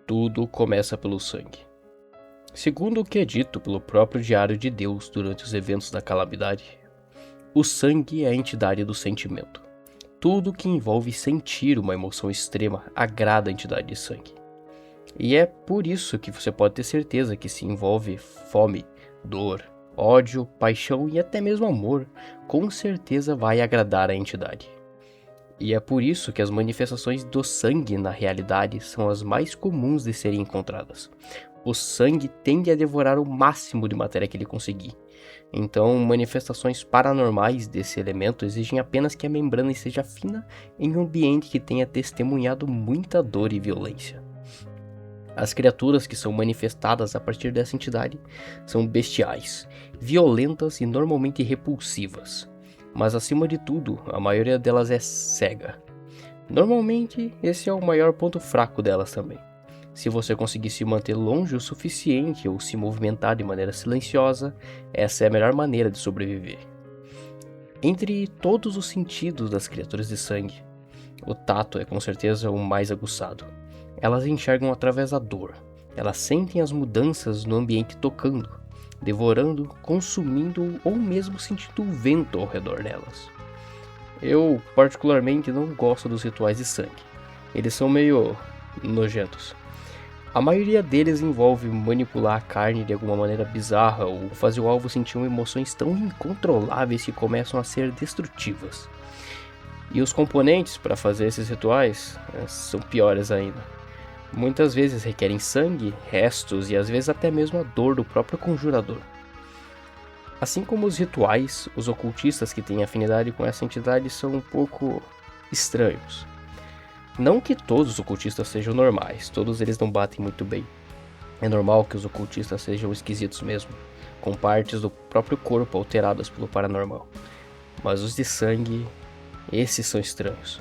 Tudo começa pelo sangue. Segundo o que é dito pelo próprio Diário de Deus durante os eventos da calamidade, o sangue é a entidade do sentimento. Tudo que envolve sentir uma emoção extrema agrada a entidade de sangue. E é por isso que você pode ter certeza que se envolve fome, dor, ódio, paixão e até mesmo amor, com certeza vai agradar a entidade. E é por isso que as manifestações do sangue na realidade são as mais comuns de serem encontradas. O sangue tende a devorar o máximo de matéria que ele conseguir. Então, manifestações paranormais desse elemento exigem apenas que a membrana esteja fina em um ambiente que tenha testemunhado muita dor e violência. As criaturas que são manifestadas a partir dessa entidade são bestiais, violentas e normalmente repulsivas. Mas acima de tudo, a maioria delas é cega. Normalmente, esse é o maior ponto fraco delas também. Se você conseguir se manter longe o suficiente ou se movimentar de maneira silenciosa, essa é a melhor maneira de sobreviver. Entre todos os sentidos das criaturas de sangue, o tato é com certeza o mais aguçado. Elas enxergam através da dor. Elas sentem as mudanças no ambiente tocando, devorando, consumindo ou mesmo sentindo o vento ao redor delas. Eu particularmente não gosto dos rituais de sangue. Eles são meio nojentos. A maioria deles envolve manipular a carne de alguma maneira bizarra ou fazer o alvo sentir emoções tão incontroláveis que começam a ser destrutivas. E os componentes para fazer esses rituais são piores ainda. Muitas vezes requerem sangue, restos e às vezes até mesmo a dor do próprio conjurador. Assim como os rituais, os ocultistas que têm afinidade com essa entidade são um pouco estranhos. Não que todos os ocultistas sejam normais, todos eles não batem muito bem. É normal que os ocultistas sejam esquisitos mesmo, com partes do próprio corpo alteradas pelo paranormal. Mas os de sangue, esses são estranhos.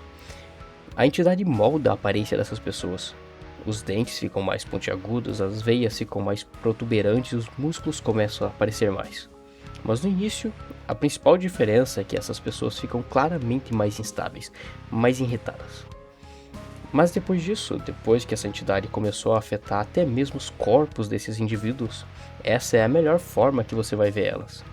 A entidade molda a aparência dessas pessoas. Os dentes ficam mais pontiagudos, as veias ficam mais protuberantes e os músculos começam a aparecer mais. Mas no início, a principal diferença é que essas pessoas ficam claramente mais instáveis, mais irritadas. Mas depois disso, depois que essa entidade começou a afetar até mesmo os corpos desses indivíduos, essa é a melhor forma que você vai ver elas.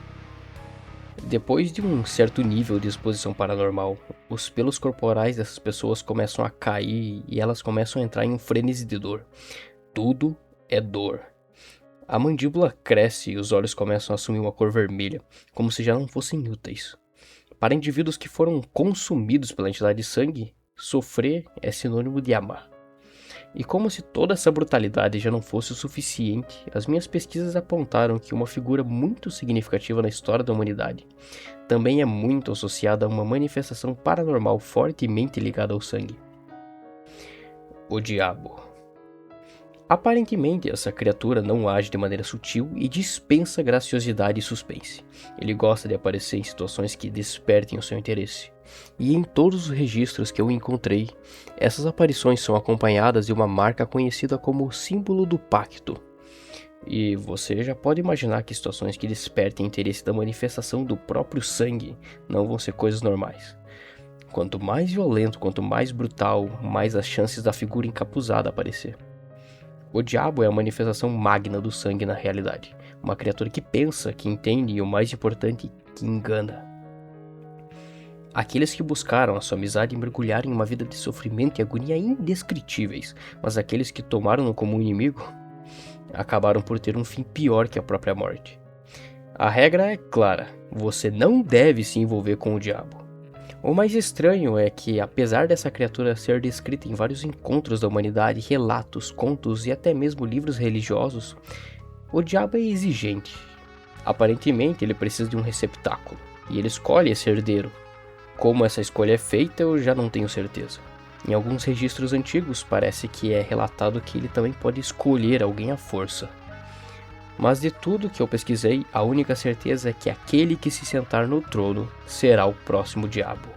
Depois de um certo nível de exposição paranormal, os pelos corporais dessas pessoas começam a cair e elas começam a entrar em um frenesi de dor. Tudo é dor. A mandíbula cresce e os olhos começam a assumir uma cor vermelha, como se já não fossem úteis. Para indivíduos que foram consumidos pela entidade de sangue, sofrer é sinônimo de amar. E como se toda essa brutalidade já não fosse o suficiente, as minhas pesquisas apontaram que uma figura muito significativa na história da humanidade também é muito associada a uma manifestação paranormal fortemente ligada ao sangue: o diabo. Aparentemente, essa criatura não age de maneira sutil e dispensa graciosidade e suspense. Ele gosta de aparecer em situações que despertem o seu interesse. E em todos os registros que eu encontrei, essas aparições são acompanhadas de uma marca conhecida como o símbolo do pacto. E você já pode imaginar que situações que despertem interesse da manifestação do próprio sangue não vão ser coisas normais. Quanto mais violento, quanto mais brutal, mais as chances da figura encapuzada aparecer. O diabo é a manifestação magna do sangue na realidade, uma criatura que pensa, que entende e, o mais importante, que engana. Aqueles que buscaram a sua amizade mergulharam em uma vida de sofrimento e agonia indescritíveis, mas aqueles que tomaram-no como um inimigo acabaram por ter um fim pior que a própria morte. A regra é clara: você não deve se envolver com o diabo. O mais estranho é que, apesar dessa criatura ser descrita em vários encontros da humanidade, relatos, contos e até mesmo livros religiosos, o diabo é exigente. Aparentemente, ele precisa de um receptáculo, e ele escolhe esse herdeiro. Como essa escolha é feita, eu já não tenho certeza. Em alguns registros antigos, parece que é relatado que ele também pode escolher alguém à força. Mas de tudo que eu pesquisei, a única certeza é que aquele que se sentar no trono será o próximo diabo.